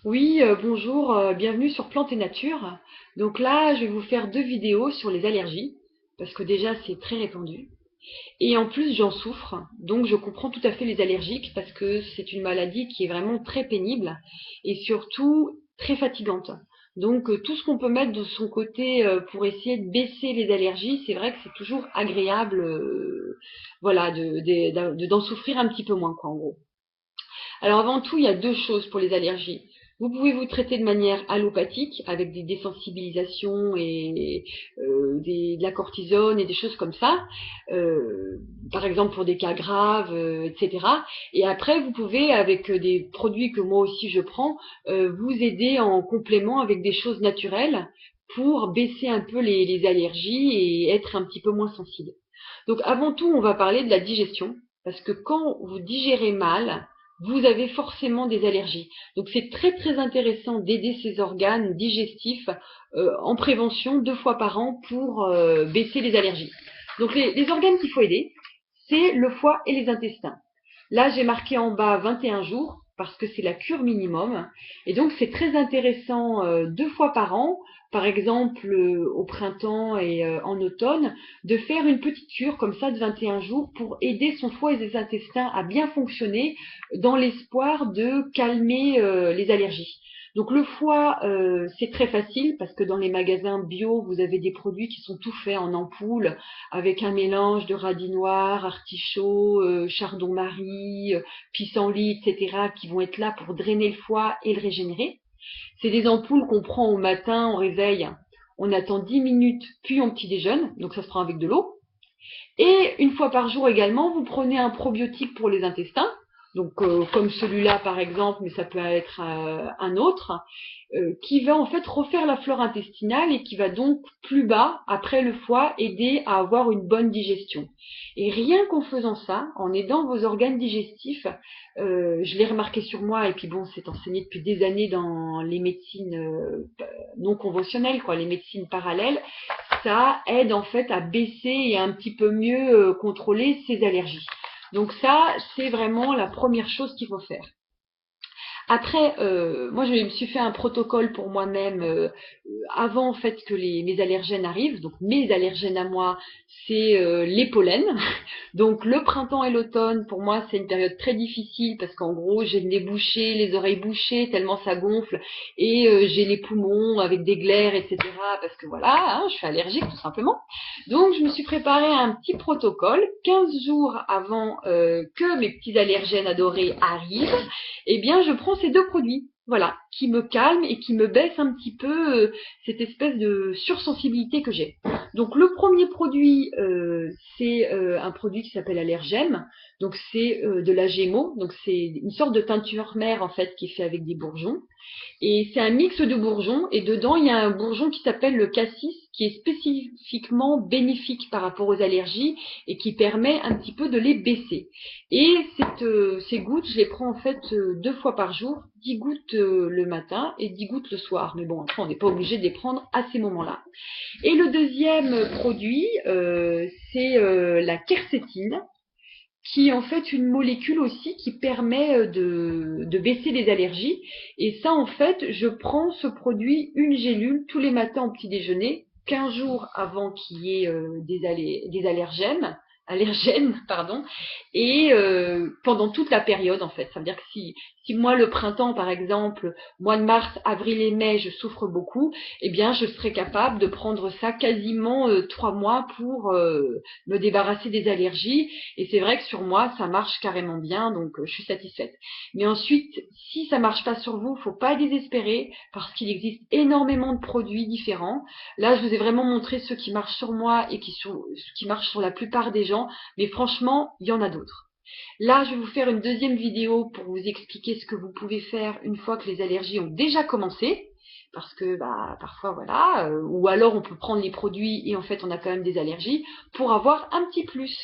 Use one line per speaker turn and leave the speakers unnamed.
Oui, bonjour, bienvenue sur Plantes et Nature. Donc là, je vais vous faire deux vidéos sur les allergies, parce que déjà c'est très répandu. Et en plus, j'en souffre, donc je comprends tout à fait les allergiques, parce que c'est une maladie qui est vraiment très pénible et surtout très fatigante. Donc tout ce qu'on peut mettre de son côté pour essayer de baisser les allergies, c'est vrai que c'est toujours agréable, voilà, d'en souffrir un petit peu moins, quoi, en gros. Alors avant tout, il y a deux choses pour les allergies. Vous pouvez vous traiter de manière allopathique avec des désensibilisations et de la cortisone et des choses comme ça, par exemple pour des cas graves, etc. Et après, vous pouvez, avec des produits que moi aussi je prends, vous aider en complément avec des choses naturelles pour baisser un peu les allergies et être un petit peu moins sensible. Donc avant tout, on va parler de la digestion, parce que quand vous digérez mal, vous avez forcément des allergies. Donc c'est très très intéressant d'aider ces organes digestifs en prévention 2 fois par an pour baisser les allergies. Donc les organes qu'il faut aider, c'est le foie et les intestins. Là, j'ai marqué en bas 21 jours parce que c'est la cure minimum. Et donc, c'est très intéressant 2 fois par an, par exemple au printemps et en automne, de faire une petite cure comme ça de 21 jours pour aider son foie et ses intestins à bien fonctionner dans l'espoir de calmer les allergies. Donc le foie, c'est très facile parce que dans les magasins bio, vous avez des produits qui sont tout faits en ampoule avec un mélange de radis noirs, artichaut, chardon-marie, pissenlit, etc., qui vont être là pour drainer le foie et le régénérer. C'est des ampoules qu'on prend au matin, au réveil. On attend 10 minutes, puis on petit déjeune, donc ça se prend avec de l'eau. Et une fois par jour également, vous prenez un probiotique pour les intestins, donc comme celui-là par exemple, mais ça peut être un autre, qui va en fait refaire la flore intestinale et qui va donc plus bas, après le foie, aider à avoir une bonne digestion. Et rien qu'en faisant ça, en aidant vos organes digestifs, je l'ai remarqué sur moi, et puis bon, c'est enseigné depuis des années dans les médecines non conventionnelles, quoi, les médecines parallèles, ça aide en fait à baisser et à un petit peu mieux contrôler ses allergies. Donc ça, c'est vraiment la première chose qu'il faut faire. Après, moi, je me suis fait un protocole pour moi-même avant en fait que mes allergènes arrivent. Donc mes allergènes à moi, c'est les pollens. Donc le printemps et l'automne, pour moi, c'est une période très difficile parce qu'en gros, j'ai le nez bouché, les oreilles bouchées, tellement ça gonfle, et j'ai les poumons avec des glaires, etc. Parce que voilà, hein, je suis allergique tout simplement. Donc je me suis préparé un petit protocole 15 jours avant que mes petits allergènes adorés arrivent. Eh bien, je prends ces deux produits. Voilà, qui me calment et qui me baissent un petit peu cette espèce de sursensibilité que j'ai. Donc le premier produit, c'est un produit qui s'appelle Allergème. Donc c'est de la Gémeaux. Donc c'est une sorte de teinture mère en fait qui est fait avec des bourgeons. Et c'est un mix de bourgeons, et dedans, il y a un bourgeon qui s'appelle le cassis, qui est spécifiquement bénéfique par rapport aux allergies et qui permet un petit peu de les baisser. Et ces gouttes, je les prends en fait 2 fois par jour, 10 gouttes le matin et 10 gouttes le soir. Mais bon, après, on n'est pas obligé de les prendre à ces moments-là. Et le deuxième produit, c'est la quercétine, qui est en fait une molécule aussi qui permet de baisser les allergies. Et ça, en fait, je prends ce produit, une gélule, tous les matins au petit déjeuner, 15 jours avant qu'il y ait des allergènes, pardon, et pendant toute la période, en fait. Ça veut dire que si moi, le printemps, par exemple, mois de mars, avril et mai, je souffre beaucoup, eh bien, je serais capable de prendre ça quasiment 3 mois pour me débarrasser des allergies. Et c'est vrai que sur moi, ça marche carrément bien, donc je suis satisfaite. Mais ensuite, si ça marche pas sur vous, faut pas désespérer, parce qu'il existe énormément de produits différents. Là, je vous ai vraiment montré ceux qui marchent sur moi et qui marchent sur la plupart des gens, mais franchement, il y en a d'autres. Là, je vais vous faire une deuxième vidéo pour vous expliquer ce que vous pouvez faire une fois que les allergies ont déjà commencé. Parce que bah, parfois, voilà, ou alors on peut prendre les produits et en fait on a quand même des allergies pour avoir un petit plus.